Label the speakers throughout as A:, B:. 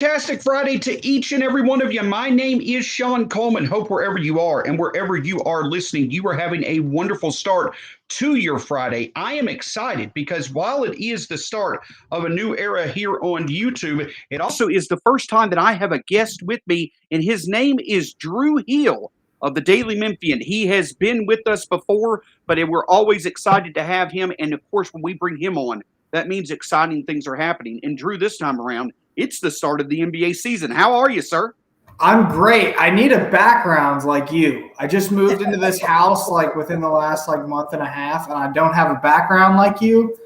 A: Fantastic Friday to each and every one of you. My name is Shawn Coleman. Hope wherever you are and wherever you are listening, you are having a wonderful start to your Friday. I am excited because while it is the start of a new era here on YouTube, it also is the first time that I have a guest with me, and his name is Drew Hill of the Daily Memphian. He has been with us before, but we're always excited to have him. And of course, when we bring him on, that means exciting things are happening. And Drew, this time around, it's the start of the NBA season. How are you, sir?
B: I'm great. I need a background like you. I just moved into this house like within the last month and a half, and I don't have a background like you.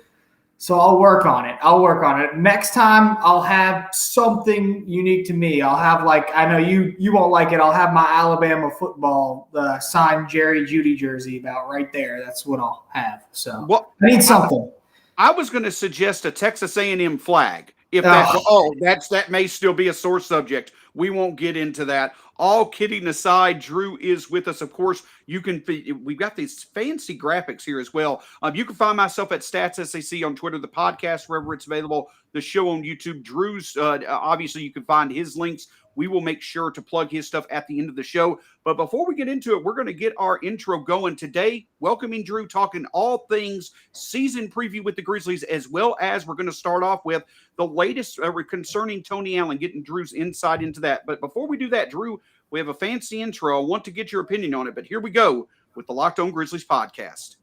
B: So I'll work on it. Next time I'll have something unique to me. I'll have I know you won't like it. I'll have my Alabama football signed Jerry Jeudy jersey about right there. That's what I'll have. So I need something.
A: I was going to suggest a Texas A&M flag. If that may still be a sore subject. We won't get into that. All kidding aside, Drew is with us. Of course, we've got these fancy graphics here as well. You can find myself at StatsSAC on Twitter, the podcast wherever it's available, the show on YouTube. Drew's obviously you can find his links. We will make sure to plug his stuff at the end of the show. But before we get into it, we're going to get our intro going today. Welcoming Drew, talking all things season preview with the Grizzlies, as well as we're going to start off with the latest concerning Tony Allen, getting Drew's insight into that. But before we do that, Drew, we have a fancy intro. I want to get your opinion on it, but here we go with the Locked On Grizzlies podcast.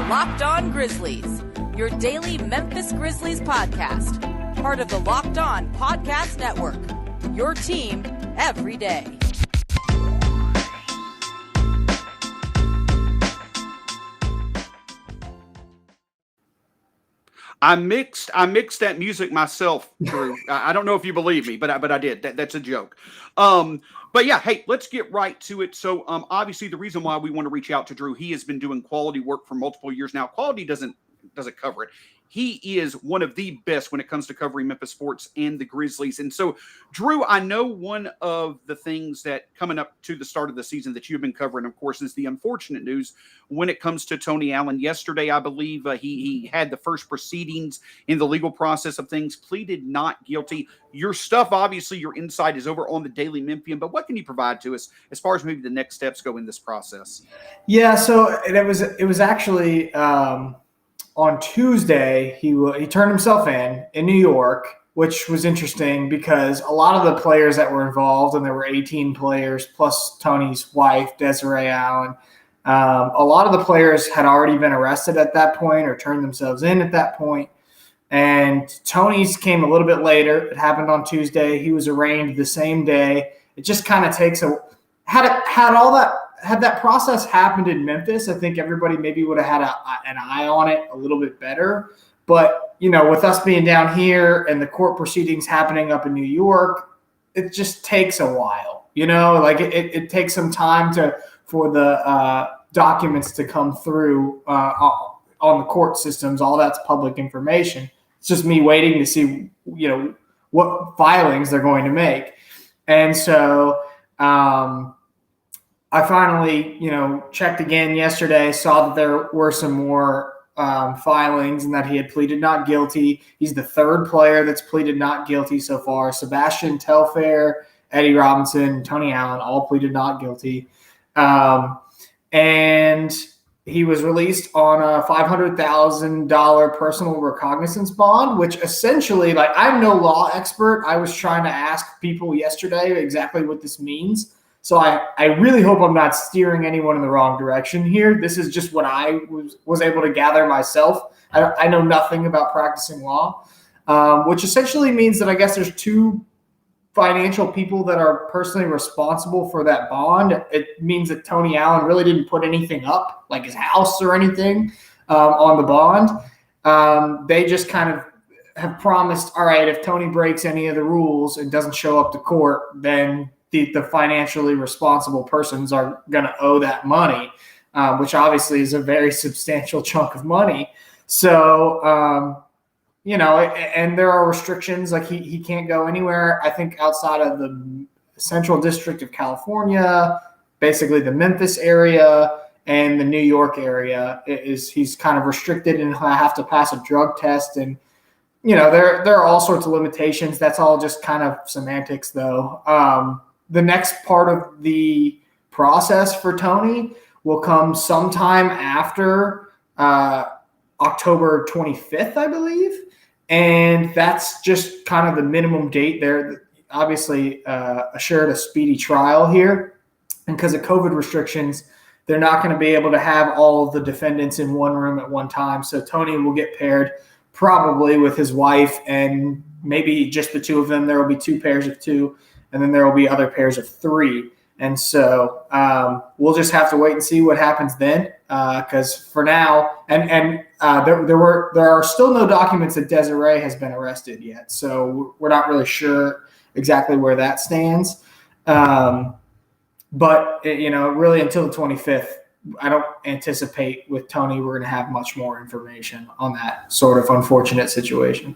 C: Locked On Grizzlies, your daily Memphis Grizzlies podcast, part of the Locked On Podcast Network, your team every day.
A: I mixed that music myself, Drew. I don't know if you believe me, but I did. That's a joke. But yeah, hey, let's get right to it. So obviously the reason why we want to reach out to Drew, he has been doing quality work for multiple years now. Quality doesn't cover it. He is one of the best when it comes to covering Memphis sports and the Grizzlies. And so, Drew, I know one of the things that coming up to the start of the season that you've been covering, of course, is the unfortunate news when it comes to Tony Allen. Yesterday, I believe he had the first proceedings in the legal process of things, pleaded not guilty. Your stuff, obviously, your insight is over on the Daily Memphian, but what can you provide to us as far as maybe the next steps go in this process?
B: Yeah, so it was actually on Tuesday, he turned himself in New York, which was interesting because a lot of the players that were involved, and there were 18 players plus Tony's wife, Desiree Allen, a lot of the players had already been arrested at that point or turned themselves in at that point. And Tony's came a little bit later. It happened on Tuesday. He was arraigned the same day. It just kind of takes had that process happened in Memphis, I think everybody maybe would have had an eye on it a little bit better. But, with us being down here and the court proceedings happening up in New York, it just takes a while, it takes some time for the documents to come through on the court systems. All that's public information. It's just me waiting to see, what filings they're going to make. And so, I finally, checked again yesterday, saw that there were some more filings and that he had pleaded not guilty. He's the third player that's pleaded not guilty so far. Sebastian Telfair, Eddie Robinson, Tony Allen all pleaded not guilty. And he was released on a $500,000 personal recognizance bond, which essentially, I'm no law expert. I was trying to ask people yesterday exactly what this means. So I really hope I'm not steering anyone in the wrong direction here. This is just what I was able to gather myself. I know nothing about practicing law, which essentially means that I guess there's two financial people that are personally responsible for that bond. It means that Tony Allen really didn't put anything up, like his house or anything, on the bond. They just kind of have promised, all right, if Tony breaks any of the rules and doesn't show up to court, then the financially responsible persons are going to owe that money, which obviously is a very substantial chunk of money. So, and there are restrictions, like he can't go anywhere, I think, outside of the Central District of California, basically the Memphis area, and the New York area he's kind of restricted and have to pass a drug test. And, there are all sorts of limitations. That's all just kind of semantics, though. The next part of the process for Tony will come sometime after October 25th, I believe. And that's just kind of the minimum date there. Obviously, assured a speedy trial here. And because of COVID restrictions, they're not going to be able to have all of the defendants in one room at one time. So Tony will get paired probably with his wife and maybe just the two of them. There will be 2 pairs of 2, and then there will be other pairs of 3. And so we'll just have to wait and see what happens then, because for now, and there are still no documents that Desiree has been arrested yet, so we're not really sure exactly where that stands. But really until the 25th, I don't anticipate with Tony we're going to have much more information on that sort of unfortunate situation.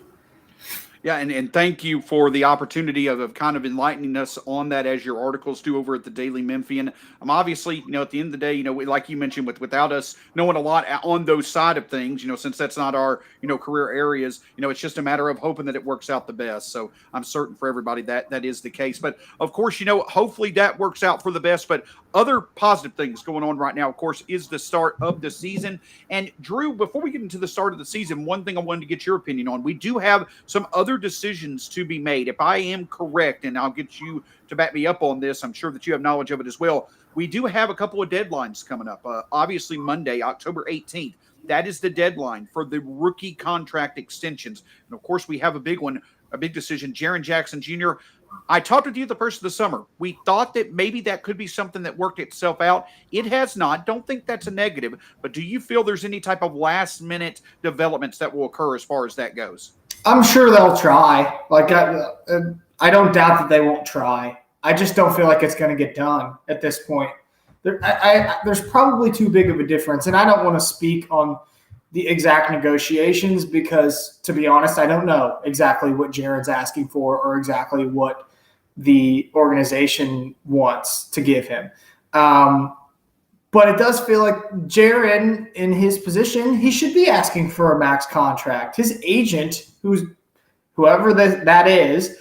A: Yeah, and thank you for the opportunity of kind of enlightening us on that as your articles do over at the Daily Memphian. Obviously, at the end of the day, like you mentioned, without us knowing a lot on those side of things, since that's not our, career areas, it's just a matter of hoping that it works out the best. So I'm certain for everybody that is the case. But of course, hopefully that works out for the best. But other positive things going on right now, of course, is the start of the season. And Drew, before we get into the start of the season, one thing I wanted to get your opinion on, we do have some other decisions to be made. If I am correct, and I'll get you to back me up on this, I'm sure that you have knowledge of it as well. We do have a couple of deadlines coming up. Obviously, Monday, October 18th. That is the deadline for the rookie contract extensions. And, of course, we have a big one, a big decision. Jaren Jackson Jr., I talked with you the first of the summer. We thought that maybe that could be something that worked itself out. It has not. Don't think that's a negative. But do you feel there's any type of last-minute developments that will occur as far as that goes?
B: I'm sure they'll try. I don't doubt that they won't try. I just don't feel like it's going to get done at this point. There's probably too big of a difference, and I don't want to speak on the exact negotiations because, to be honest, I don't know exactly what Jared's asking for or exactly what the organization wants to give him. But it does feel like Jaren, in his position, he should be asking for a max contract. His agent, whoever that is,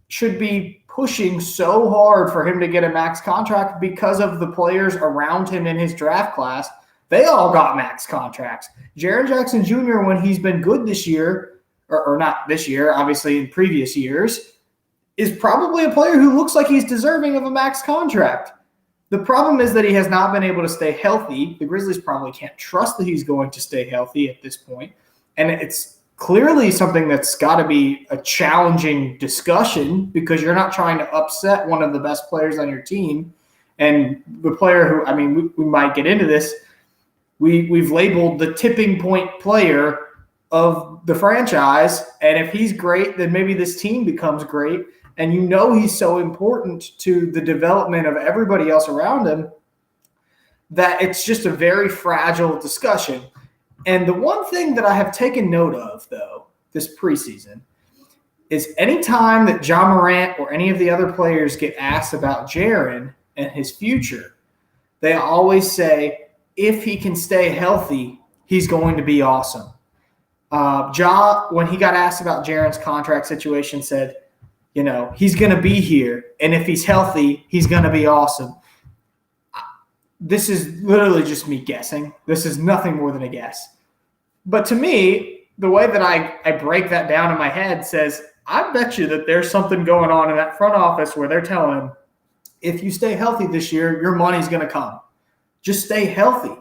B: should be pushing so hard for him to get a max contract because of the players around him in his draft class. They all got max contracts. Jaren Jackson Jr., when he's been good this year, or not this year, obviously in previous years, is probably a player who looks like he's deserving of a max contract. The problem is that he has not been able to stay healthy. The Grizzlies probably can't trust that he's going to stay healthy at this point. And it's clearly something that's got to be a challenging discussion because you're not trying to upset one of the best players on your team. And the player who, we might get into this, we've labeled the tipping point player of the franchise. And if he's great, then maybe this team becomes great. And he's so important to the development of everybody else around him that it's just a very fragile discussion. And the one thing that I have taken note of, though, this preseason is anytime that Ja Morant or any of the other players get asked about Jaren and his future, they always say, if he can stay healthy, he's going to be awesome. Ja, when he got asked about Jaren's contract situation, said, he's going to be here, and if he's healthy, he's going to be awesome. This is literally just me guessing. This is nothing more than a guess. But to me, the way that I break that down in my head says, I bet you that there's something going on in that front office where they're telling him, if you stay healthy this year, your money's going to come. Just stay healthy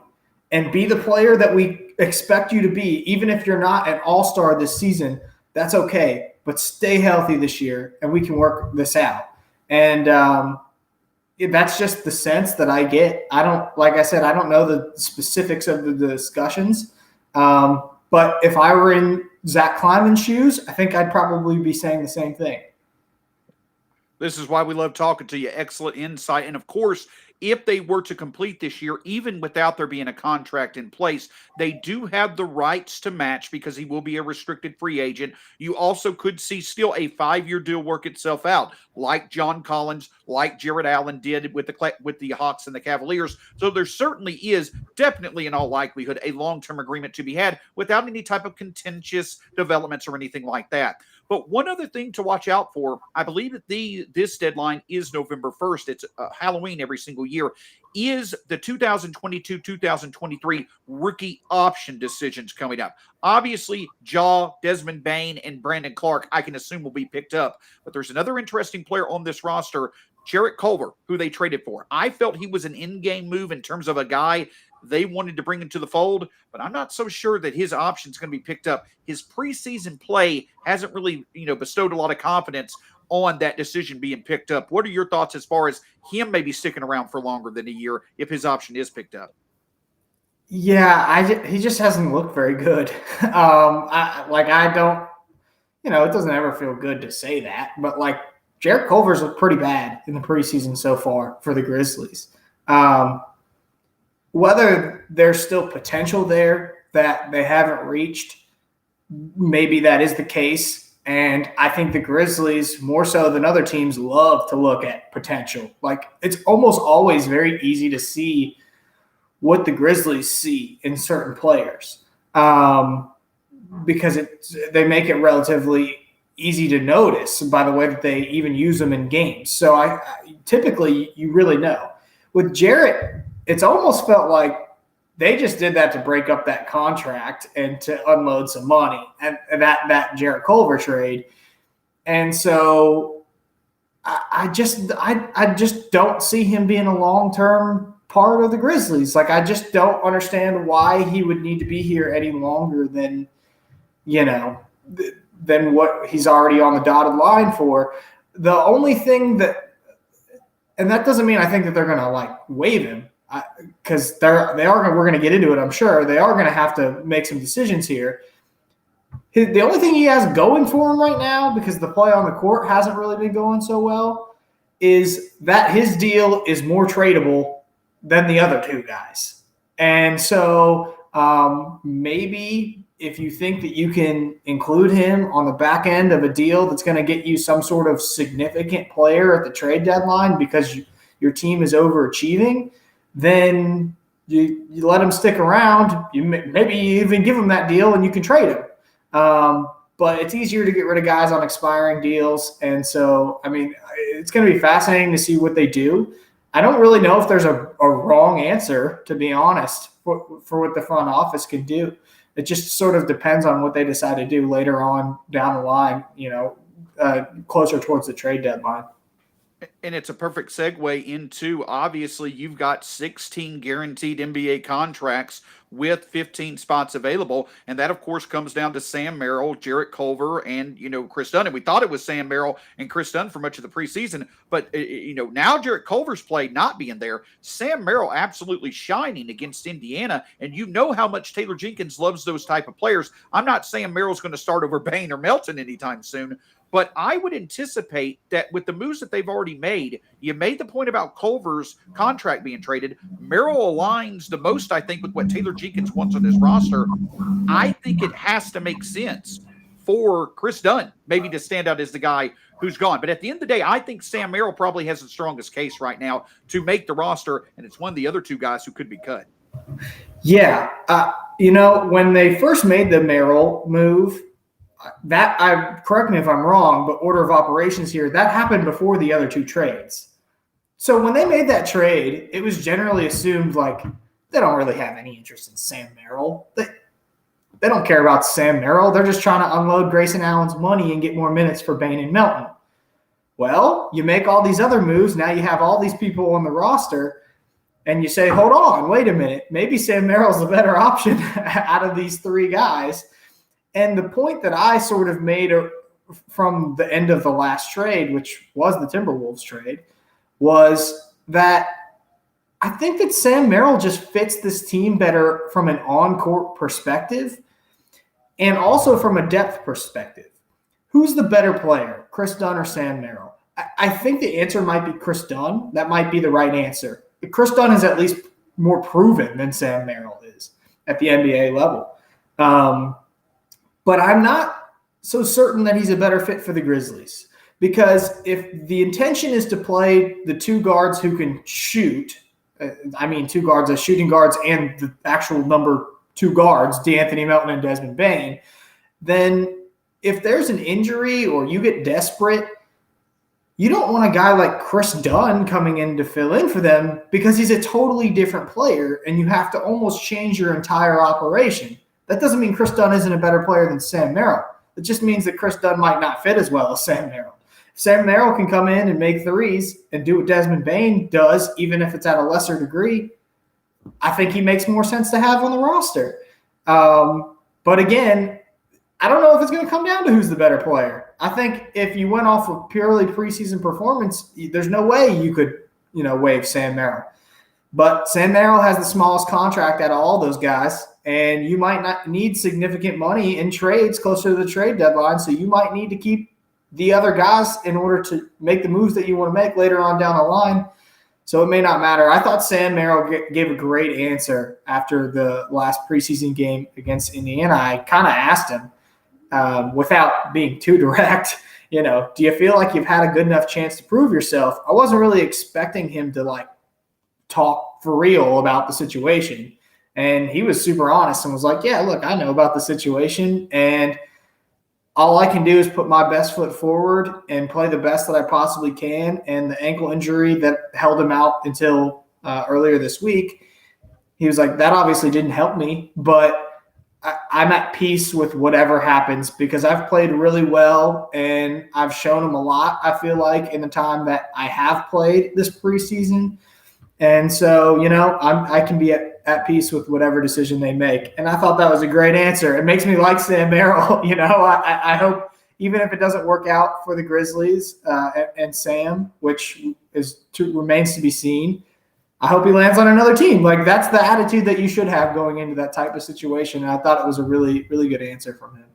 B: and be the player that we expect you to be. Even if you're not an all-star this season, that's okay. But stay healthy this year, and we can work this out. And that's just the sense that I get. I don't know the specifics of the discussions. But if I were in Zach Kleiman's shoes, I think I'd probably be saying the same thing.
A: This is why we love talking to you. Excellent insight. And, of course, if they were to complete this year, even without there being a contract in place, they do have the rights to match because he will be a restricted free agent. You also could see still a 5-year deal work itself out, like John Collins, like Jarrett Allen did with the Hawks and the Cavaliers. So there certainly is definitely in all likelihood a long-term agreement to be had without any type of contentious developments or anything like that. But one other thing to watch out for, I believe that this deadline is November 1st. It's Halloween every single year, is the 2022-2023 rookie option decisions coming up. Obviously, Ja, Desmond Bane, and Brandon Clarke, I can assume will be picked up. But there's another interesting player on this roster, Jarrett Culver, who they traded for. I felt he was an in-game move in terms of a guy they wanted to bring into the fold, but I'm not so sure that his option is going to be picked up. His preseason play hasn't really, bestowed a lot of confidence on that decision being picked up. What are your thoughts as far as him maybe sticking around for longer than a year if his option is picked up?
B: Yeah, he just hasn't looked very good. I don't, it doesn't ever feel good to say that, but Jarrett Culver's looked pretty bad in the preseason so far for the Grizzlies. Whether there's still potential there that they haven't reached, maybe that is the case. And I think the Grizzlies, more so than other teams, love to look at potential. It's almost always very easy to see what the Grizzlies see in certain players because they make it relatively easy to notice by the way that they even use them in games. So I typically you really know. With Jarrett, it's almost felt like they just did that to break up that contract and to unload some money and that Jarrett Culver trade. And so I just don't see him being a long-term part of the Grizzlies. I just don't understand why he would need to be here any longer than, than what he's already on the dotted line for. The only thing and that doesn't mean I think that they're going to waive him. Because we're going to get into it, I'm sure. They are going to have to make some decisions here. The only thing he has going for him right now, because the play on the court hasn't really been going so well, is that his deal is more tradable than the other two guys. And so maybe if you think that you can include him on the back end of a deal that's going to get you some sort of significant player at the trade deadline because your team is overachieving, then you let him stick around. Maybe you even give him that deal and you can trade him. But it's easier to get rid of guys on expiring deals. And so, it's going to be fascinating to see what they do. I don't really know if there's a wrong answer, to be honest, for what the front office can do. It just sort of depends on what they decide to do later on down the line, closer towards the trade deadline.
A: And it's a perfect segue into, obviously, you've got 16 guaranteed NBA contracts with 15 spots available. And that, of course, comes down to Sam Merrill, Jarrett Culver, and, Chris Dunn. And we thought it was Sam Merrill and Chris Dunn for much of the preseason. But, now Jarrett Culver's played not being there. Sam Merrill absolutely shining against Indiana. And you know how much Taylor Jenkins loves those type of players. I'm not saying Merrill's going to start over Bane or Melton anytime soon. But I would anticipate that with the moves that they've already made, you made the point about Culver's contract being traded. Merrill aligns the most, I think, with what Taylor Jenkins wants on his roster. I think it has to make sense for Chris Dunn maybe to stand out as the guy who's gone. But at the end of the day, I think Sam Merrill probably has the strongest case right now to make the roster, and it's one of the other two guys who could be cut.
B: Yeah. When they first made the Merrill move, correct me if I'm wrong, but order of operations here, that happened before the other two trades. So when they made that trade, it was generally assumed they don't really have any interest in Sam Merrill. They don't care about Sam Merrill. They're just trying to unload Grayson Allen's money and get more minutes for Bane and Melton. Well, you make all these other moves. Now you have all these people on the roster, and you say, hold on, wait a minute. Maybe Sam Merrill's the better option out of these three guys. And the point that I sort of made from the end of the last trade, which was the Timberwolves trade, was that I think that Sam Merrill just fits this team better from an on-court perspective and also from a depth perspective. Who's the better player, Chris Dunn or Sam Merrill? I think the answer might be Chris Dunn. That might be the right answer. Chris Dunn is at least more proven than Sam Merrill is at the NBA level. But I'm not so certain that he's a better fit for the Grizzlies, because if the intention is to play the two guards who can shoot, two guards as shooting guards and the actual number two guards, D'Anthony Melton and Desmond Bane, then if there's an injury or you get desperate, you don't want a guy like Chris Dunn coming in to fill in for them, because he's a totally different player and you have to almost change your entire operation. That doesn't mean Chris Dunn isn't a better player than Sam Merrill. It just means that Chris Dunn might not fit as well as Sam Merrill. If Sam Merrill can come in and make threes and do what Desmond Bane does, even if it's at a lesser degree, I think he makes more sense to have on the roster. But again, I don't know if it's going to come down to who's the better player. I think if you went off of purely preseason performance, there's no way you could, waive Sam Merrill. But Sam Merrill has the smallest contract out of all those guys, and you might not need significant money in trades closer to the trade deadline, so you might need to keep the other guys in order to make the moves that you want to make later on down the line. So it may not matter. I thought Sam Merrill gave a great answer after the last preseason game against Indiana. I kind of asked him, without being too direct, do you feel like you've had a good enough chance to prove yourself? I wasn't really expecting him to talk for real about the situation. And he was super honest and was like, yeah, look, I know about the situation, and all I can do is put my best foot forward and play the best that I possibly can. And the ankle injury that held him out until earlier this week, he was like, that obviously didn't help me, but I'm at peace with whatever happens, because I've played really well and I've shown him a lot, I feel like, in the time that I have played this preseason. And so, I can be at peace with whatever decision they make. And I thought that was a great answer. It makes me like Sam Merrill. I hope, even if it doesn't work out for the Grizzlies and Sam, which remains to be seen, I hope he lands on another team. That's the attitude that you should have going into that type of situation. And I thought it was a really, really good answer from him.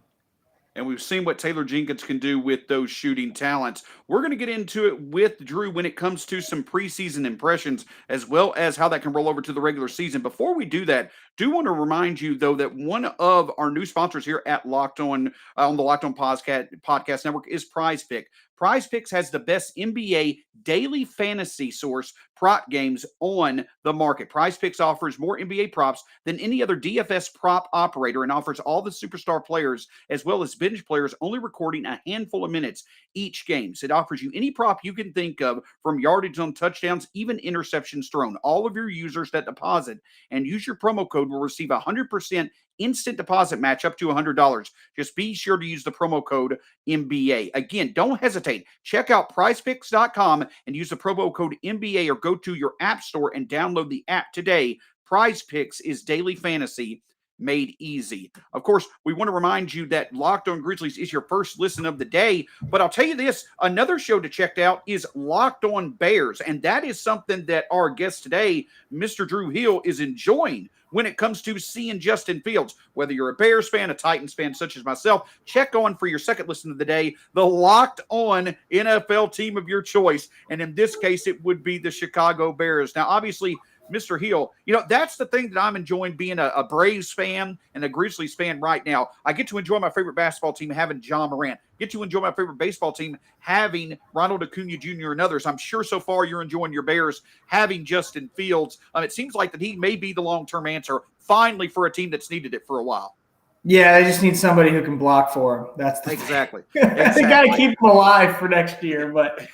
A: And we've seen what Taylor Jenkins can do with those shooting talents. We're going to get into it with Drew when it comes to some preseason impressions, as well as how that can roll over to the regular season. Before we do that, do want to remind you, though, that one of our new sponsors here at Locked On, on the Locked On Podcast Network, is Prize Pick. Prize Picks has the best NBA daily fantasy source prop games on the market. Prize Picks offers more NBA props than any other DFS prop operator and offers all the superstar players as well as bench players only recording a handful of minutes each game. So it offers you any prop you can think of, from yardage on touchdowns, even interceptions thrown. All of your users that deposit and use your promo code will receive 100% instant deposit match up to $100. Just be sure to use the promo code NBA. Again, don't hesitate. Check out prizepicks.com and use the promo code NBA, or go to your app store and download the app today. Prize Picks is daily fantasy made easy. Of course, we want to remind you that Locked On Grizzlies is your first listen of the day, but I'll tell you this, another show to check out is Locked On Bears, and that is something that our guest today, Mr. Drew Hill, is enjoying when it comes to seeing Justin Fields. Whether you're a Bears fan, a Titans fan such as myself, check on for your second listen of the day, the Locked On NFL team of your choice, and in this case, it would be the Chicago Bears. Now, obviously, Mr. Hill, that's the thing that I'm enjoying being a Braves fan and a Grizzlies fan right now. I get to enjoy my favorite basketball team having Ja Morant. Get to enjoy my favorite baseball team having Ronald Acuna Jr. and others. I'm sure so far you're enjoying your Bears having Justin Fields. It seems like that he may be the long-term answer finally for a team that's needed it for a while.
B: Yeah, they just need somebody who can block for him. That's the
A: exactly.
B: They got to keep him alive for next year. But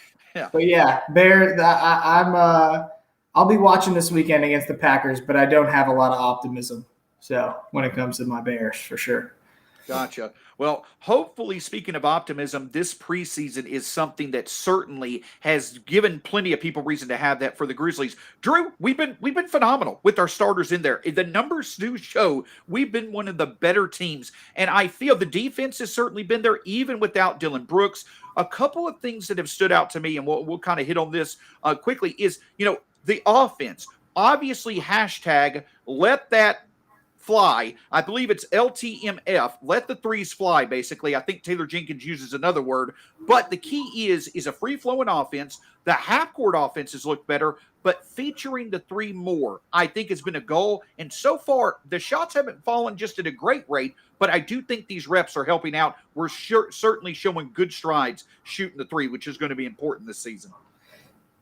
B: yeah, Bears. I'll be watching this weekend against the Packers, but I don't have a lot of optimism. So when it comes to my Bears, for sure.
A: Gotcha. Well, hopefully, speaking of optimism, this preseason is something that certainly has given plenty of people reason to have that for the Grizzlies. Drew, we've been phenomenal with our starters in there. The numbers do show we've been one of the better teams, and I feel the defense has certainly been there even without Dylan Brooks. A couple of things that have stood out to me, and we'll kind of hit on this quickly, is the offense. Obviously, hashtag let that fly. I believe it's LTMF. Let the threes fly, basically. I think Taylor Jenkins uses another word. But the key is a free-flowing offense. The half-court offenses look better. but featuring the three more, I think, has been a goal. And so far, the shots haven't fallen just at a great rate, but I do think these reps are helping out. We're certainly showing good strides shooting the three, which is going to be important this season.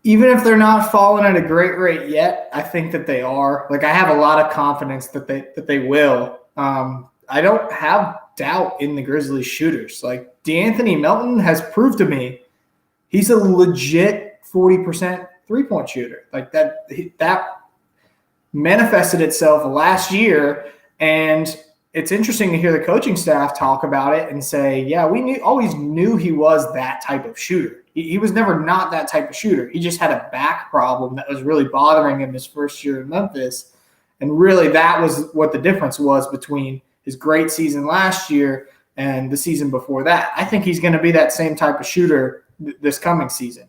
B: Even if they're not falling at a great rate yet, I think that they are. Like, I have a lot of confidence that they will. I don't have doubt in the Grizzlies shooters. Like, DeAnthony Melton has proved to me he's a legit 40% three-point shooter. Like, that manifested itself last year, and it's interesting to hear the coaching staff talk about it and say, yeah, we always knew he was that type of shooter. He was never not that type of shooter. He just had a back problem that was really bothering him his first year in Memphis. And really that was what the difference was between his great season last year and the season before that. I think he's going to be that same type of shooter this coming season.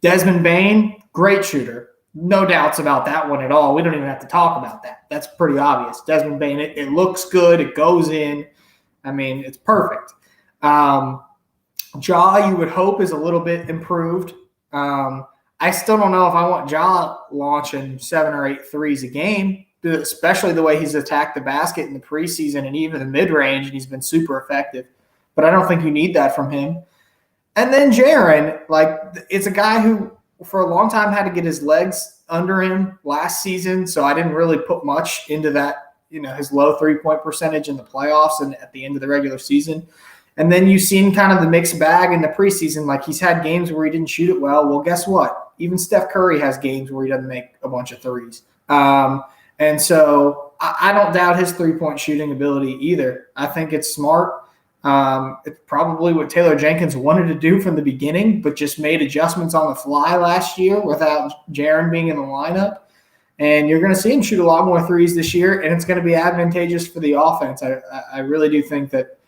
B: Desmond Bane, great shooter. No doubts about that one at all. We don't even have to talk about that. That's pretty obvious. Desmond Bane, it looks good. It goes in. I mean, it's perfect. Ja, you would hope, is a little bit improved. I still don't know if I want Ja launching 7 or 8 threes a game, especially the way he's attacked the basket in the preseason and even the mid-range, and he's been super effective. But I don't think you need that from him. And then Jaren, like, it's a guy who for a long time had to get his legs under him last season, so I didn't really put much into that, his low three-point percentage in the playoffs and at the end of the regular season. And then you've seen kind of the mixed bag in the preseason. Like, he's had games where he didn't shoot it well. Well, guess what? Even Steph Curry has games where he doesn't make a bunch of threes. And so I don't doubt his three-point shooting ability either. I think it's smart. It's probably what Taylor Jenkins wanted to do from the beginning, but just made adjustments on the fly last year without Jaren being in the lineup. And you're going to see him shoot a lot more threes this year, and it's going to be advantageous for the offense. I really do think that,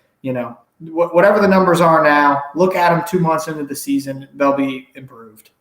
B: whatever the numbers are now, look at them 2 months into the season, they'll be improved.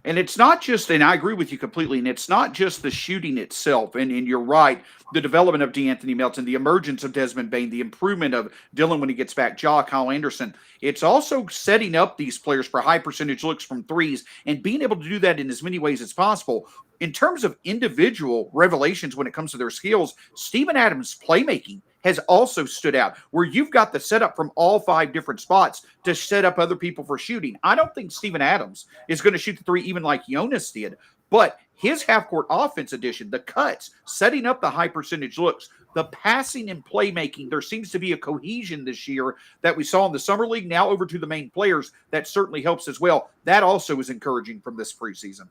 A: And it's not just, and I agree with you completely, and it's not just the shooting itself. And you're right, the development of DeAnthony Melton, the emergence of Desmond Bane, the improvement of Dillon when he gets back, Ja, Kyle Anderson. It's also setting up these players for high percentage looks from threes and being able to do that in as many ways as possible. In terms of individual revelations when it comes to their skills, Steven Adams' playmaking has also stood out, where you've got the setup from all 5 different spots to set up other people for shooting. I don't think Steven Adams is going to shoot the three even like Jonas did, but his half-court offense addition, the cuts, setting up the high percentage looks, the passing and playmaking, there seems to be a cohesion this year that we saw in the Summer League, now over to the main players. That certainly helps as well. That also is encouraging from this preseason.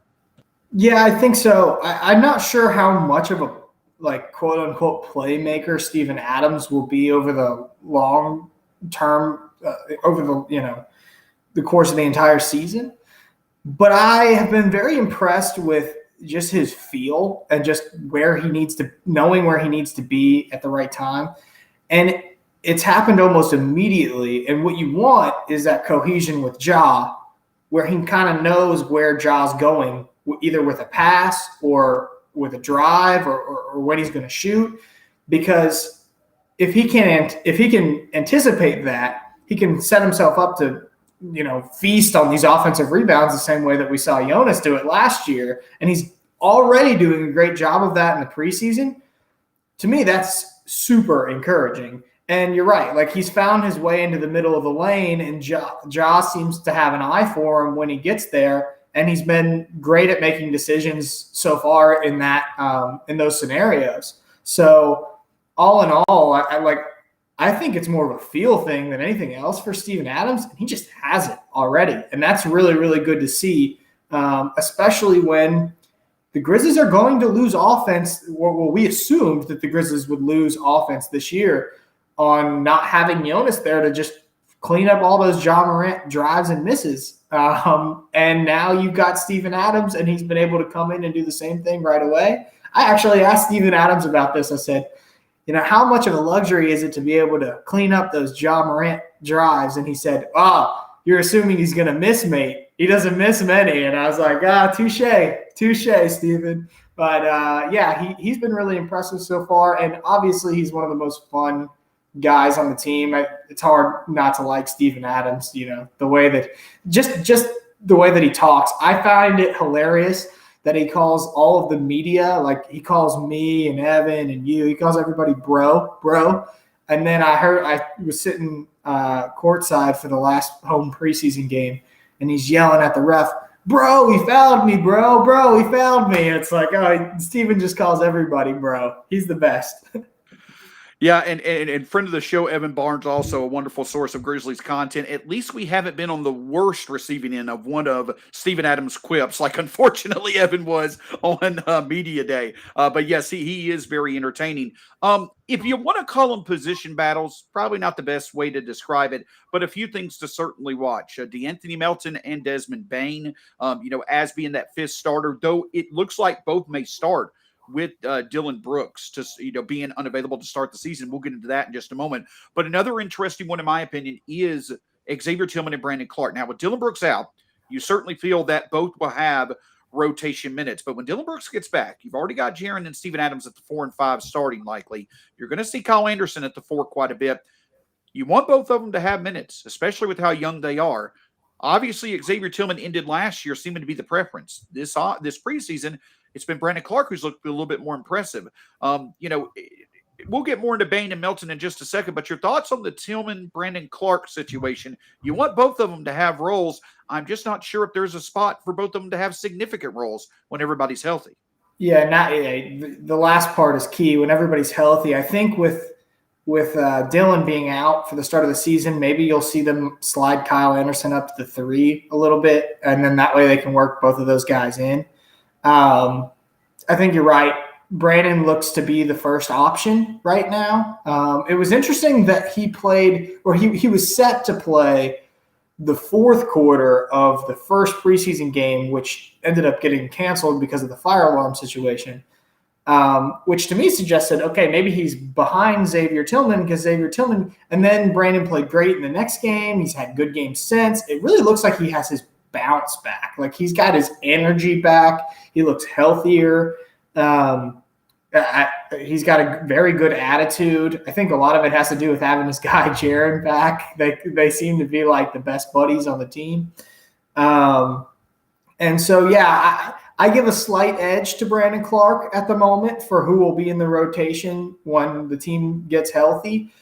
B: Yeah, I think so. I'm not sure how much of a quote unquote playmaker Steven Adams will be over the long term, over the course of the entire season. But I have been very impressed with just his feel and just knowing where he needs to be at the right time. And it's happened almost immediately. And what you want is that cohesion with Ja, where he kind of knows where Ja's going, either with a pass or with a drive or when he's going to shoot. Because if he can anticipate that, he can set himself up to, feast on these offensive rebounds the same way that we saw Jonas do it last year. And he's already doing a great job of that in the preseason. To me, that's super encouraging. And you're right. Like, he's found his way into the middle of the lane, and Ja seems to have an eye for him when he gets there. And he's been great at making decisions so far in those scenarios. So all in all, I think it's more of a feel thing than anything else for Steven Adams. And he just has it already. And that's really, really good to see, especially when the Grizzlies are going to lose offense. Well, we assumed that the Grizzlies would lose offense this year on not having Jonas there to just clean up all those Ja Morant drives and misses. And now you've got Steven Adams, and he's been able to come in and do the same thing right away. I actually asked Steven Adams about this. I said, how much of a luxury is it to be able to clean up those Ja Morant drives? And he said, you're assuming he's going to miss, mate. He doesn't miss many. And I was like, touche, Steven. But, he's been really impressive so far. And obviously he's one of the most fun guys on the team. It's hard not to like Steven Adams, the way that just the way that he talks. I find it hilarious that he calls all of the media, like he calls me and Evan and you, he calls everybody bro. And then I was sitting courtside for the last home preseason game, and he's yelling at the ref, bro, he fouled me, bro, he fouled me. And it's like, oh, Steven just calls everybody bro. He's the best.
A: Yeah, and friend of the show, Evan Barnes, also a wonderful source of Grizzlies content. At least we haven't been on the worst receiving end of one of Steven Adams' quips, like unfortunately Evan was on Media Day. But yes, he is very entertaining. If you want to call them position battles, probably not the best way to describe it, but a few things to certainly watch. DeAnthony Melton and Desmond Bane, as being that fifth starter, though it looks like both may start with Dillon Brooks being unavailable to start the season. We'll get into that in just a moment. But another interesting one, in my opinion, is Xavier Tillman and Brandon Clarke. Now, with Dillon Brooks out, you certainly feel that both will have rotation minutes. But when Dillon Brooks gets back, you've already got Jaren and Steven Adams at the 4 and 5 starting likely. You're going to see Kyle Anderson at the 4 quite a bit. You want both of them to have minutes, especially with how young they are. Obviously, Xavier Tillman ended last year seeming to be the preference. This preseason, it's been Brandon Clarke who's looked a little bit more impressive. We'll get more into Bane and Melton in just a second, but your thoughts on the Tillman-Brandon Clarke situation? You want both of them to have roles. I'm just not sure if there's a spot for both of them to have significant roles when everybody's healthy.
B: Yeah, the last part is key. When everybody's healthy, I think with Dillon being out for the start of the season, maybe you'll see them slide Kyle Anderson up to the 3 a little bit, and then that way they can work both of those guys in. I think you're right. Brandon looks to be the first option right now. It was interesting that he played, or he was set to play the fourth quarter of the first preseason game, which ended up getting canceled because of the fire alarm situation, which to me suggested, okay, maybe he's behind Xavier Tillman because Xavier Tillman, and then Brandon played great in the next game. He's had good games since. It really looks like he has his bounce back. Like he's got his energy back. He looks healthier. He's got a very good attitude. I think a lot of it has to do with having this guy Jaren back. They seem to be like the best buddies on the team. And so, yeah, I give a slight edge to Brandon Clarke at the moment for who will be in the rotation when the team gets healthy.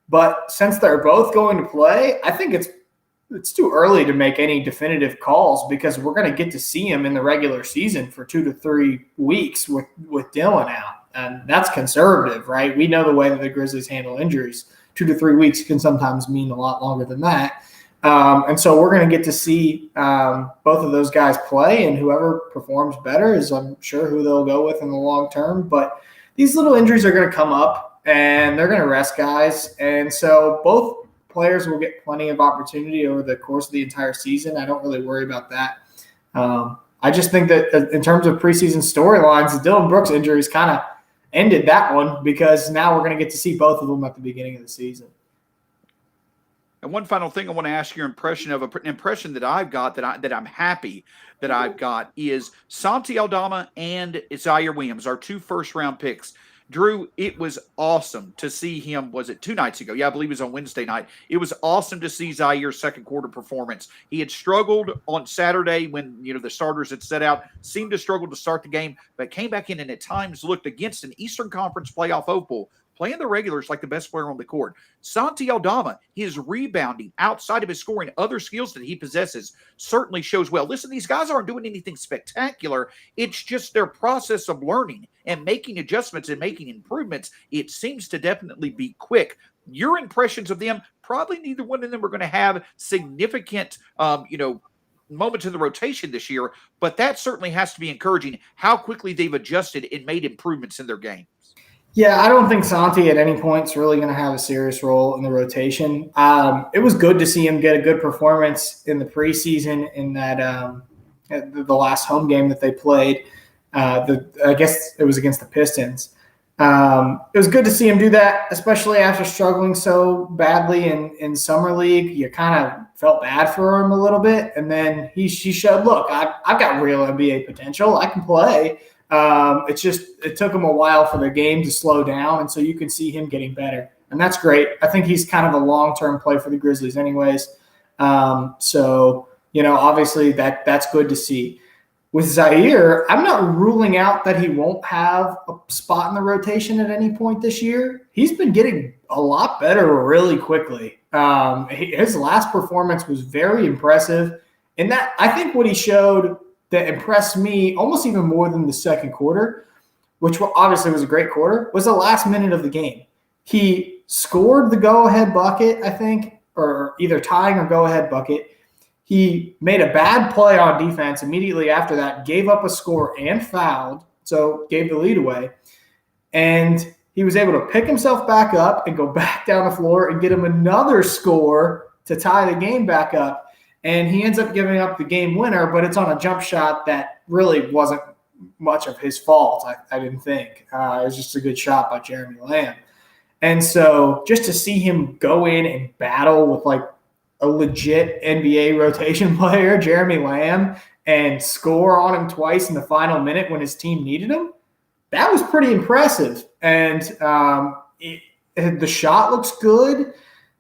B: But since they're both going to play, I think it's too early to make any definitive calls because we're going to get to see him in the regular season for 2 to 3 weeks with Dillon out. And that's conservative, right? We know the way that the Grizzlies handle injuries. 2 to 3 weeks can sometimes mean a lot longer than that. And so we're going to get to see both of those guys play, and whoever performs better is, I'm sure, who they'll go with in the long term. But these little injuries are going to come up, and they're going to rest guys. And so both players will get plenty of opportunity over the course of the entire season. I don't really worry about that. I just think that in terms of preseason storylines, the Dillon Brooks injuries kind of ended that one because now we're going to get to see both of them at the beginning of the season.
A: And one final thing I want to ask your impression of, an impression that I've got that I'm happy that I've got is Santi Aldama and Ziaire Williams, our 2 first-round picks. Drew, it was awesome to see him. Was it 2 nights ago? Yeah, I believe it was on Wednesday night. It was awesome to see Ziaire's second quarter performance. He had struggled on Saturday when the starters had set out, seemed to struggle to start the game, but came back in and at times looked against an Eastern Conference playoff hopeful, playing the regulars like the best player on the court. Santi Aldama, his rebounding outside of his scoring, other skills that he possesses certainly shows well. Listen, these guys aren't doing anything spectacular. It's just their process of learning and making adjustments and making improvements. It seems to definitely be quick. Your impressions of them, probably neither one of them are going to have significant, moments in the rotation this year, but that certainly has to be encouraging how quickly they've adjusted and made improvements in their game.
B: Yeah, I don't think Santi at any point is really going to have a serious role in the rotation. It was good to see him get a good performance in the preseason in that the last home game that they played. I guess it was against the Pistons. It was good to see him do that, especially after struggling so badly in Summer League. You kind of felt bad for him a little bit. And then he showed, look, I've got real NBA potential. I can play. It took him a while for the game to slow down, and so you can see him getting better. And that's great. I think he's kind of a long-term play for the Grizzlies anyways. Obviously that's good to see. with Ziaire, I'm not ruling out that he won't have a spot in the rotation at any point this year. He's been getting a lot better really quickly. His last performance was very impressive. And that, I think what he showed that impressed me almost even more than the second quarter, which obviously was a great quarter, was the last minute of the game. He scored the go-ahead bucket, I think, or either tying or go-ahead bucket. He made a bad play on defense immediately after that, gave up a score and fouled, so gave the lead away. And he was able to pick himself back up and go back down the floor and get him another score to tie the game back up. And he ends up giving up the game winner, but it's on a jump shot that really wasn't much of his fault, I didn't think. It was just a good shot by Jeremy Lamb. And so just to see him go in and battle with like a legit NBA rotation player, Jeremy Lamb, and score on him twice in the final minute when his team needed him, that was pretty impressive. And the shot looks good.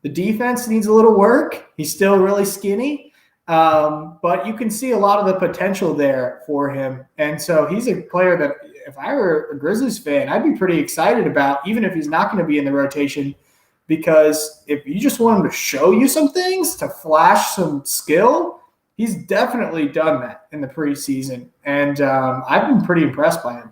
B: The defense needs a little work. He's still really skinny. But you can see a lot of the potential there for him. And so he's a player that if I were a Grizzlies fan, I'd be pretty excited about, even if he's not going to be in the rotation, because if you just want him to show you some things, to flash some skill, he's definitely done that in the preseason. And I've been pretty impressed by him.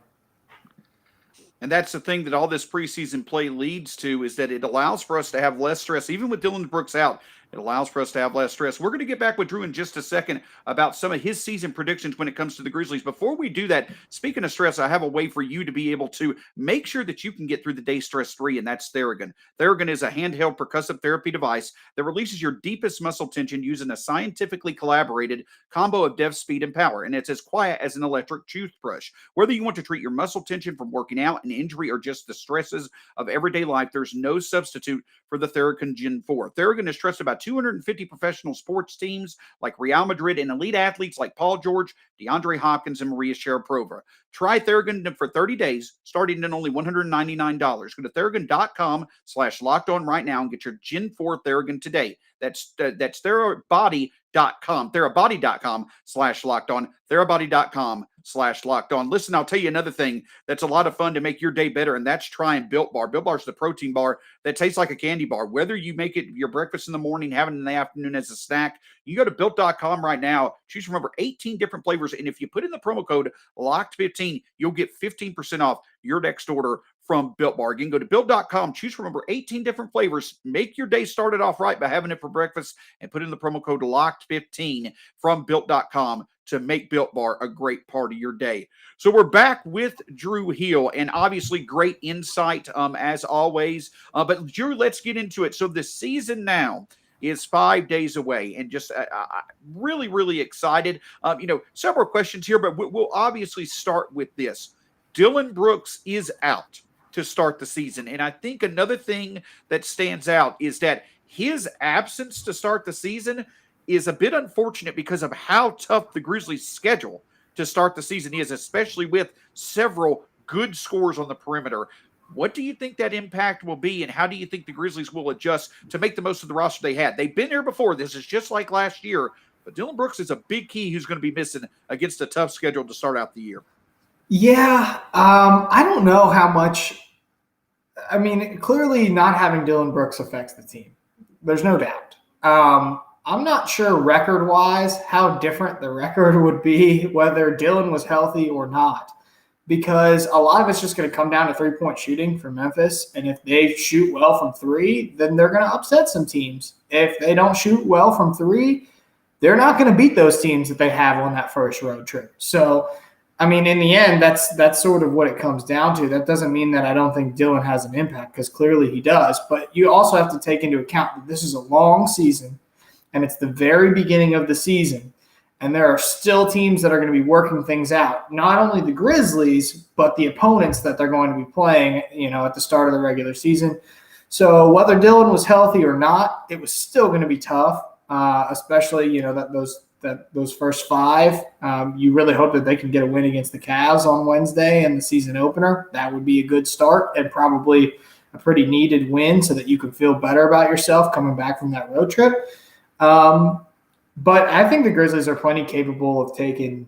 A: And that's the thing that all this preseason play leads to, is that it allows for us to have less stress. Even with Dillon Brooks out, it allows for us to have less stress. We're going to get back with Drew in just a second about some of his season predictions when it comes to the Grizzlies. Before we do that, speaking of stress, I have a way for you to be able to make sure that you can get through the day stress-free, and that's Theragun. Theragun is a handheld percussive therapy device that releases your deepest muscle tension using a scientifically collaborated combo of depth, speed, and power, and it's as quiet as an electric toothbrush. Whether you want to treat your muscle tension from working out, an injury, or just the stresses of everyday life, there's no substitute for the Theragun Gen 4. Theragun is trusted by 250 professional sports teams like Real Madrid and elite athletes like Paul George, DeAndre Hopkins, and Maria Sharapova. Try Theragun for 30 days, starting at only $199. Go to Theragun.com/lockedon right now and get your Gen 4 Theragun today. That's Therabody.com, Therabody.com/lockedon, Therabody.com/lockedon. Listen, I'll tell you another thing that's a lot of fun to make your day better, and that's trying Built Bar. Built Bar is the protein bar that tastes like a candy bar. Whether you make it your breakfast in the morning, have it in the afternoon as a snack, you go to Built.com right now, choose from over 18 different flavors, and if you put in the promo code LOCKED15, you'll get 15% off your next order from Built Bar. Again, go to Built.com, choose from over 18 different flavors, make your day started off right by having it for breakfast, and put in the promo code LOCKED15 from Built.com to make Built Bar a great part of your day. So we're back with Drew Hill, and obviously great insight as always. But Drew, let's get into it. So the season now is 5 days away, and just really, really excited. Several questions here, but we'll obviously start with this. Dillon Brooks is out to start the season, and I think another thing that stands out is that his absence to start the season is a bit unfortunate because of how tough the Grizzlies' schedule to start the season is, especially with several good scores on the perimeter. What do you think that impact will be, and how do you think the Grizzlies will adjust to make the most of the roster they had? They've been here before. This is just like last year, but Dillon Brooks is a big key who's going to be missing against a tough schedule to start out the year.
B: Yeah, I don't know how much. I mean, clearly not having Dillon Brooks affects the team. There's no doubt. I'm not sure record-wise how different the record would be whether Dillon was healthy or not, because a lot of it's just going to come down to three-point shooting for Memphis, and if they shoot well from three, then they're going to upset some teams. If they don't shoot well from three, they're not going to beat those teams that they have on that first road trip. So, I mean, in the end, that's sort of what it comes down to. That doesn't mean that I don't think Dillon has an impact, because clearly he does. But you also have to take into account that this is a long season, and it's the very beginning of the season. And there are still teams that are going to be working things out. Not only the Grizzlies, but the opponents that they're going to be playing, at the start of the regular season. So whether Dillon was healthy or not, it was still going to be tough, especially, that those first five. You really hope that they can get a win against the Cavs on Wednesday in the season opener. That would be a good start and probably a pretty needed win so that you can feel better about yourself coming back from that road trip. But I think the Grizzlies are plenty capable of taking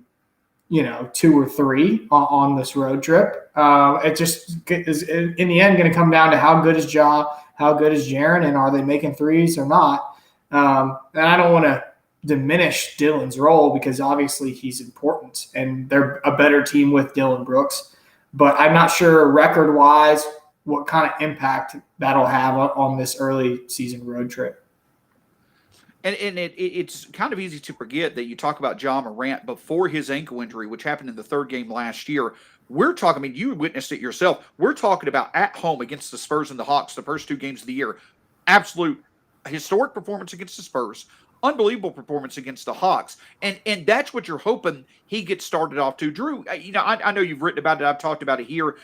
B: 2 or 3 on this road trip. It just is in the end going to come down to how good is Ja, how good is Jaren, and are they making threes or not? And I don't want to diminish Dillon's role because obviously he's important and they're a better team with Dillon Brooks. But I'm not sure record-wise what kind of impact that'll have on this early season road trip.
A: And it's kind of easy to forget that you talk about Ja Morant before his ankle injury, which happened in the third game last year. We're talking, I mean, you witnessed it yourself. We're talking about at home against the Spurs and the Hawks, the first 2 games of the year. Absolute historic performance against the Spurs. Unbelievable performance against the Hawks. And that's what you're hoping he gets started off to. Drew, I know you've written about it. I've talked about it here.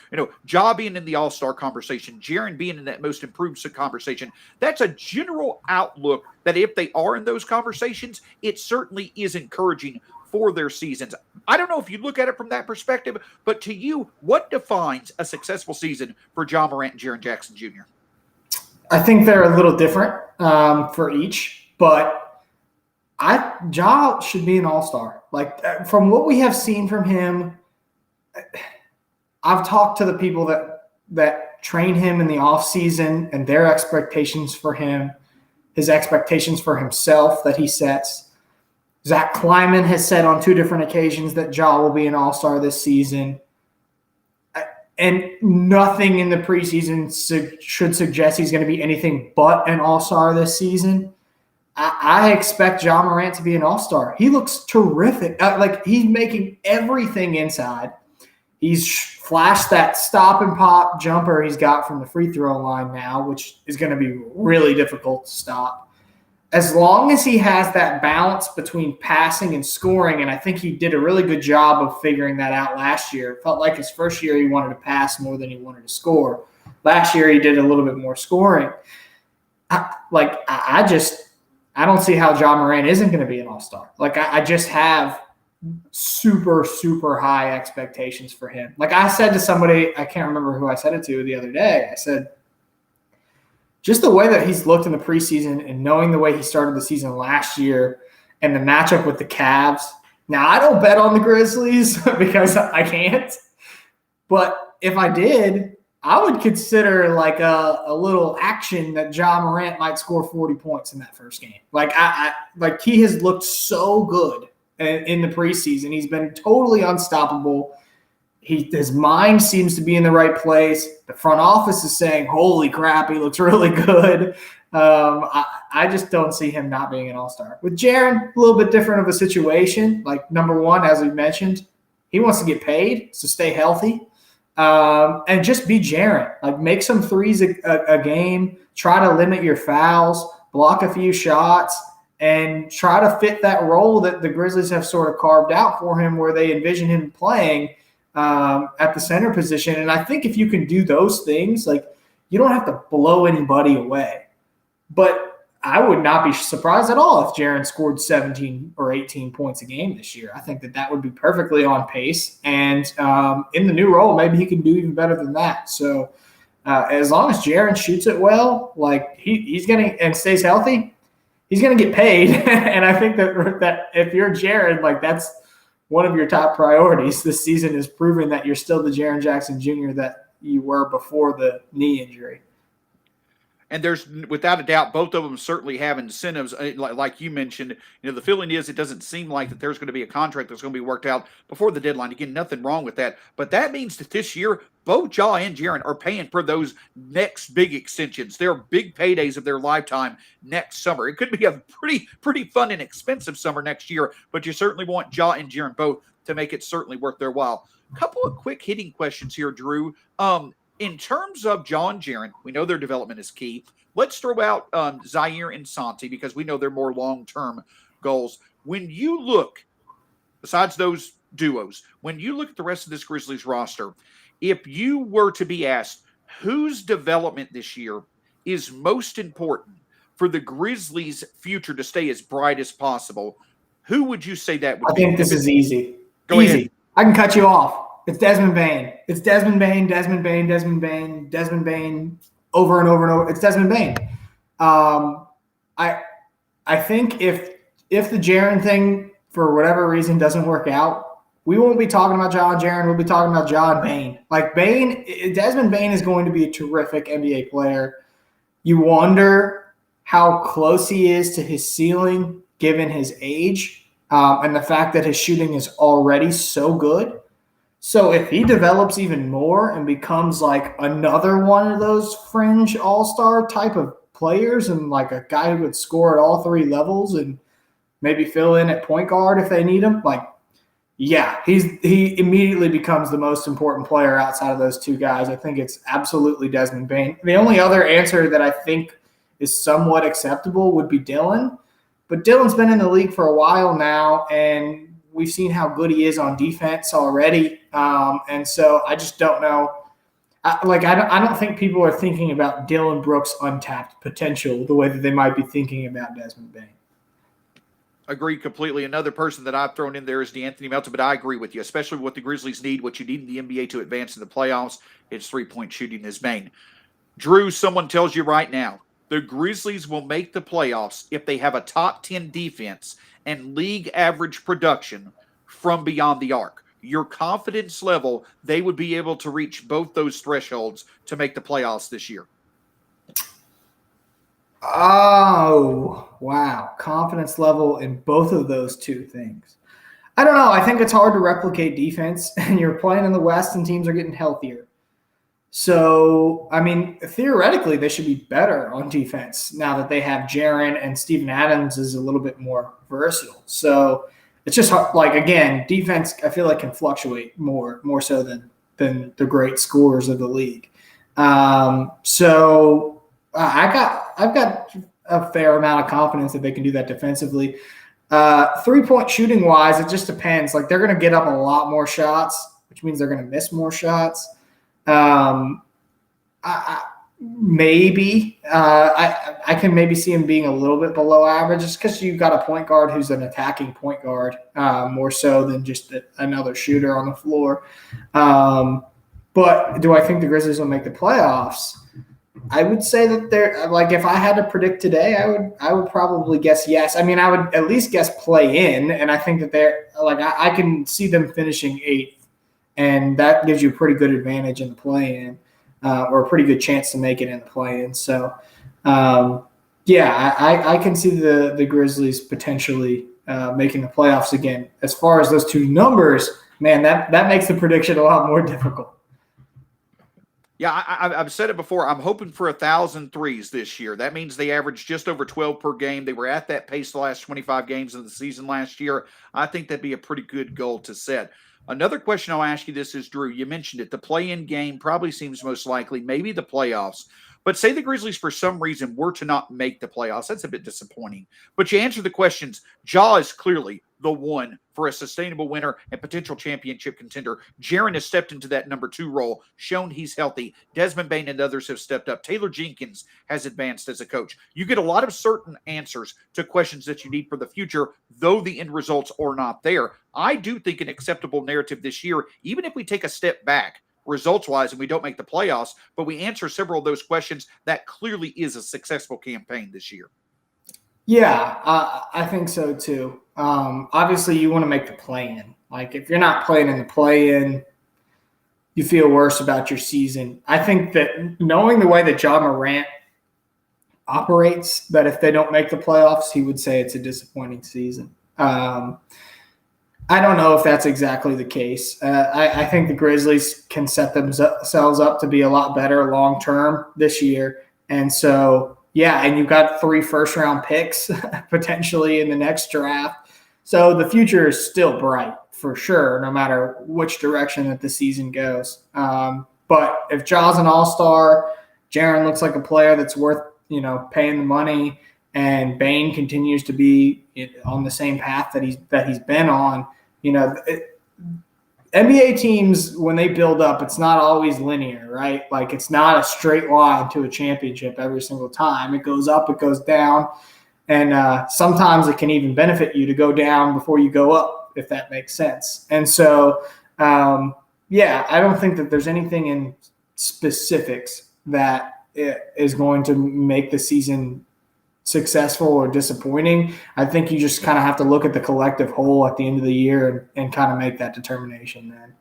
A: Ja being in the All-Star conversation, Jaren being in that most improved conversation. That's a general outlook that if they are in those conversations, it certainly is encouraging for their seasons. I don't know if you look at it from that perspective, but to you, what defines a successful season for Ja Morant and Jaren Jackson Jr.?
B: I think they're a little different for each, but Ja should be an all-star. Like from what we have seen from him, I've talked to the people that train him in the off season and their expectations for him, his expectations for himself that he sets. Zach Kleiman has said on 2 different occasions that Ja will be an all-star this season. And nothing in the preseason should suggest he's going to be anything but an all-star this season. I expect Ja Morant to be an all-star. He looks terrific. Like he's making everything inside. He's flashed that stop and pop jumper he's got from the free throw line now, which is going to be really difficult to stop. As long as he has that balance between passing and scoring, and I think he did a really good job of figuring that out last year. It felt like his first year he wanted to pass more than he wanted to score. Last year he did a little bit more scoring. I don't see how Ja Morant isn't going to be an all-star. Like, I just have super, super high expectations for him. Like I said to somebody, I can't remember who I said it to the other day. I said, just the way that he's looked in the preseason and knowing the way he started the season last year and the matchup with the Cavs. Now, I don't bet on the Grizzlies because I can't. But if I did, I would consider like a little action that Ja Morant might score 40 points in that first game. Like like he has looked so good in the preseason. He's been totally unstoppable. His mind seems to be in the right place. The front office is saying, holy crap, he looks really good. I just don't see him not being an all-star. With Jaren, a little bit different of a situation. Like, number one, as we mentioned, he wants to get paid, so stay healthy. And just be Jaren. Like, make some threes a game. Try to limit your fouls. Block a few shots. And try to fit that role that the Grizzlies have sort of carved out for him where they envision him playing at the center position. And I think if you can do those things, like, you don't have to blow anybody away. But I would not be surprised at all if Jaren scored 17 or 18 points a game this year. I think that would be perfectly on pace. And in the new role, maybe he can do even better than that. So as long as Jaren shoots it well, like he's going to and stays healthy, he's going to get paid. And I think that if you're Jaren, like that's one of your top priorities this season is proving that you're still the Jaren Jackson Jr. that you were before the knee injury.
A: And there's, without a doubt, both of them certainly have incentives. Like you mentioned, the feeling is it doesn't seem like that there's going to be a contract that's going to be worked out before the deadline. Again, nothing wrong with that. But that means that this year, both Ja and Jaren are paying for those next big extensions. They're big paydays of their lifetime next summer. It could be a pretty fun and expensive summer next year, but you certainly want Ja and Jaren both to make it certainly worth their while. A couple of quick hitting questions here, Drew. In terms of Ja and Jaren, we know their development is key. Let's throw out Ziaire and Santi because we know they're more long-term goals. When you look, besides those duos, when you look at the rest of this Grizzlies roster, if you were to be asked whose development this year is most important for the Grizzlies' future to stay as bright as possible, who would you say that would be?
B: I think this is easy.
A: Go
B: easy.
A: ahead.
B: I can cut you off. It's Desmond Bane. It's Desmond Bane, Desmond Bane, Desmond Bane, Desmond Bane, over and over and over. It's Desmond Bane. I think if the Jaren thing for whatever reason doesn't work out, we won't be talking about Ja and Jaren. We'll be talking about Ja and Bane. Like Desmond Bane is going to be a terrific NBA player. You wonder how close he is to his ceiling given his age and the fact that his shooting is already so good. So if he develops even more and becomes like another one of those fringe all-star type of players and like a guy who would score at all three levels and maybe fill in at point guard if they need him, like, yeah, he immediately becomes the most important player outside of those two guys. I think it's absolutely Desmond Bane. The only other answer that I think is somewhat acceptable would be Dillon. But Dillon's been in the league for a while now, and we've seen how good he is on defense already. And so I just don't know. I don't think people are thinking about Dillon Brooks' untapped potential the way that they might be thinking about Desmond Bane.
A: Agree completely. Another person that I've thrown in there is DeAnthony Melton, but I agree with you, especially what the Grizzlies need, what you need in the NBA to advance in the playoffs. It's three-point shooting is main. Drew, someone tells you right now, the Grizzlies will make the playoffs if they have a top 10 defense and league average production from beyond the arc. Your confidence level, they would be able to reach both those thresholds to make the playoffs this year.
B: Oh, wow. Confidence level in both of those two things. I don't know. I think it's hard to replicate defense, and you're playing in the West and teams are getting healthier. So, I mean, theoretically, they should be better on defense now that they have Jaren and Steven Adams is a little bit more versatile. So it's just like, again, defense, I feel like can fluctuate more so than the great scorers of the league. So I've got a fair amount of confidence that they can do that defensively. 3-point shooting wise, it just depends. Like they're going to get up a lot more shots, which means they're going to miss more shots. I can maybe see him being a little bit below average just because you've got a point guard who's an attacking point guard more so than just another shooter on the floor. But do I think the Grizzlies will make the playoffs? I would say that they're like, if I had to predict today, I would probably guess yes. I mean, I would at least guess play in, and I think that they're like, I can see them finishing 8th, and that gives you a pretty good advantage in the play-in, or a pretty good chance to make it in the play-in. So, I can see the Grizzlies potentially making the playoffs again. As far as those two numbers, man, that makes the prediction a lot more difficult.
A: Yeah, I've said it before. I'm hoping for 1,000 threes this year. That means they average just over 12 per game. They were at that pace the last 25 games of the season last year. I think that'd be a pretty good goal to set. Another question I'll ask you this is, Drew, you mentioned it. The play-in game probably seems most likely, maybe the playoffs. But say the Grizzlies, for some reason, were to not make the playoffs. That's a bit disappointing. But you answer the questions. Ja is clearly the one for a sustainable winner and potential championship contender. Jaren has stepped into that number 2 role, shown he's healthy. Desmond Bane and others have stepped up. Taylor Jenkins has advanced as a coach. You get a lot of certain answers to questions that you need for the future, though the end results are not there. I do think an acceptable narrative this year, even if we take a step back, results-wise, and we don't make the playoffs, but we answer several of those questions, that clearly is a successful campaign this year.
B: Yeah, I think so too. Obviously, you want to make the play-in. Like, if you're not playing in the play-in, you feel worse about your season. I think that knowing the way that Ja Morant operates, that if they don't make the playoffs, he would say it's a disappointing season. I don't know if that's exactly the case. I think the Grizzlies can set themselves up to be a lot better long-term this year. And so, yeah, and you've got 3 first-round picks potentially in the next draft. So the future is still bright for sure, no matter which direction that the season goes. But if Ja's an all-star, Jaren looks like a player that's worth, paying the money, and Bane continues to be on the same path that he's been on. NBA teams, when they build up, it's not always linear, right? Like, it's not a straight line to a championship every single time. It goes up, it goes down, and sometimes it can even benefit you to go down before you go up, if that makes sense. And so, I don't think that there's anything in specifics that is going to make the season successful or disappointing. I think you just kind of have to look at the collective whole at the end of the year and kind of make that determination then.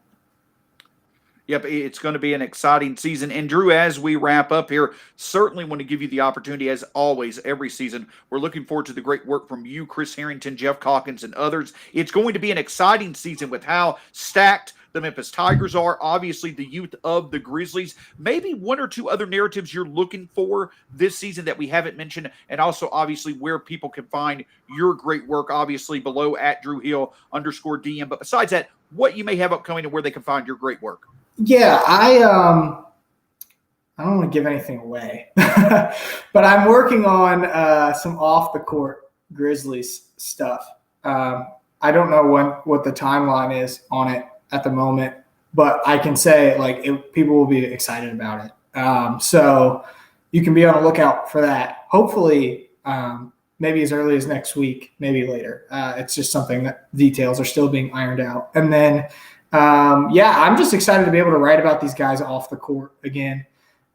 A: Yep, it's going to be an exciting season. And Drew, as we wrap up here, certainly want to give you the opportunity, as always, every season. We're looking forward to the great work from you, Chris Harrington, Jeff Calkins, and others. It's going to be an exciting season with how stacked the Memphis Tigers are, obviously the youth of the Grizzlies. Maybe one or two other narratives you're looking for this season that we haven't mentioned, and also obviously where people can find your great work, obviously below at @DrewHill_DM. But besides that, what you may have upcoming and where they can find your great work.
B: Yeah, I don't want to give anything away, but I'm working on some off the court Grizzlies stuff. I don't know what the timeline is on it at the moment, but I can say people will be excited about it. So you can be on the lookout for that. Hopefully, maybe as early as next week, maybe later. It's just something that details are still being ironed out. And then, I'm just excited to be able to write about these guys off the court again.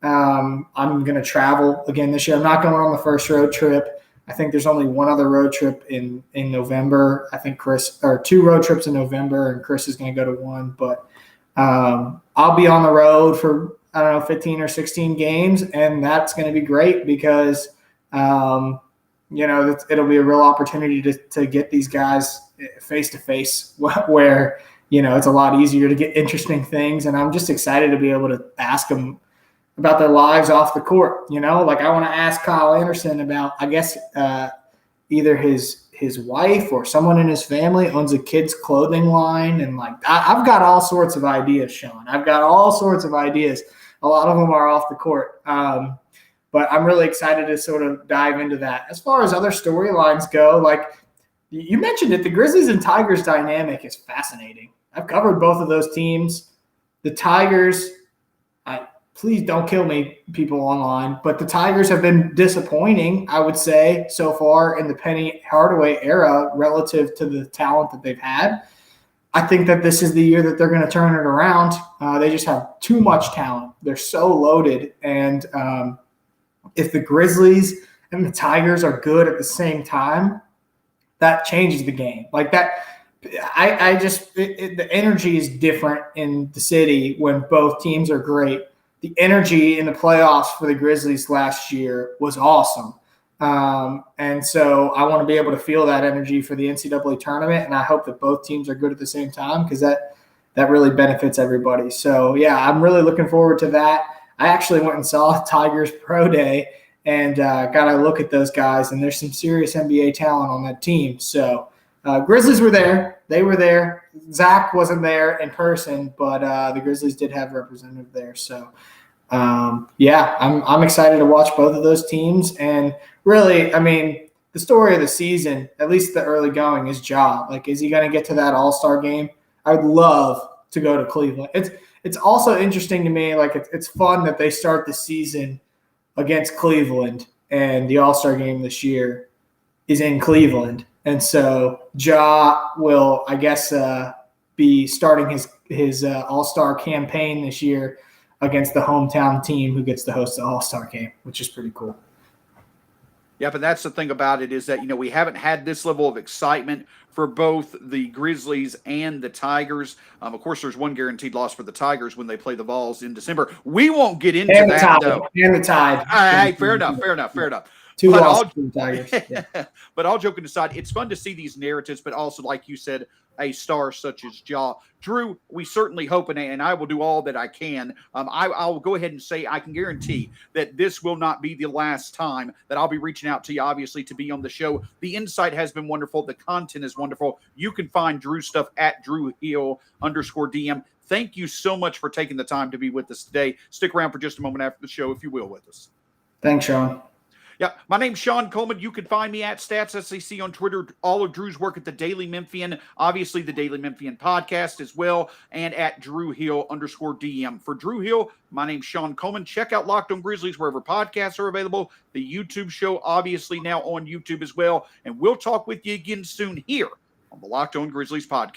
B: I'm going to travel again this year. I'm not going on the first road trip. I think there's only one other road trip in November. I think two road trips in November, and Chris is going to go to one. But I'll be on the road for, 15 or 16 games, and that's going to be great because, it'll be a real opportunity to get these guys face-to-face where, it's a lot easier to get interesting things. And I'm just excited to be able to ask them about their lives off the court. I want to ask Kyle Anderson about, I guess, either his wife or someone in his family owns a kids' clothing line. And I've got all sorts of ideas, Shawn. I've got all sorts of ideas. A lot of them are off the court. But I'm really excited to sort of dive into that. As far as other storylines go, you mentioned it, the Grizzlies and Tigers dynamic is fascinating. I've covered both of those teams. The Tigers, please don't kill me, people online, but the Tigers have been disappointing, I would say, so far in the Penny Hardaway era relative to the talent that they've had. I think that this is the year that they're going to turn it around. They just have too much talent. They're so loaded. And if the Grizzlies and the Tigers are good at the same time, that changes the game. The energy is different in the city when both teams are great. The energy in the playoffs for the Grizzlies last year was awesome. And so I want to be able to feel that energy for the NCAA tournament, and I hope that both teams are good at the same time because that really benefits everybody. So, I'm really looking forward to that. I actually went and saw Tigers Pro Day and got a look at those guys, and there's some serious NBA talent on that team. So Grizzlies were there. They were there. Zach wasn't there in person, but the Grizzlies did have a representative there. So, I'm excited to watch both of those teams. And really, the story of the season, at least the early going, is Ja. Is he going to get to that All-Star game? I'd love to go to Cleveland. It's also interesting to me, it's fun that they start the season against Cleveland, and the All-Star game this year is in Cleveland. And so Ja will, I guess, be starting his All-Star campaign this year against the hometown team who gets to host the All-Star game, which is pretty cool.
A: Yeah, but that's the thing about it is that, we haven't had this level of excitement for both the Grizzlies and the Tigers. Of course, there's one guaranteed loss for the Tigers when they play the Vols in December. We won't get into that, though.
B: And the Tide.
A: All right, fair enough.
B: Two losses for the Tigers. Yeah.
A: But all joking aside, it's fun to see these narratives, but also, like you said, a star such as Ja. Drew, we certainly hope, and I will do all that I can. I'll go ahead and say I can guarantee that this will not be the last time that I'll be reaching out to you, obviously, to be on the show. The insight has been wonderful. The content is wonderful. You can find Drew's stuff at @DrewHill_DM. Thank you so much for taking the time to be with us today. Stick around for just a moment after the show, if you will, with us.
B: Thanks, Shawn.
A: Yeah, my name's Shawn Coleman. You can find me at StatsSAC on Twitter. All of Drew's work at the Daily Memphian, obviously the Daily Memphian podcast as well, and at @DrewHill_DM. For Drew Hill, my name's Shawn Coleman. Check out Locked On Grizzlies wherever podcasts are available. The YouTube show, obviously now on YouTube as well. And we'll talk with you again soon here on the Locked On Grizzlies podcast.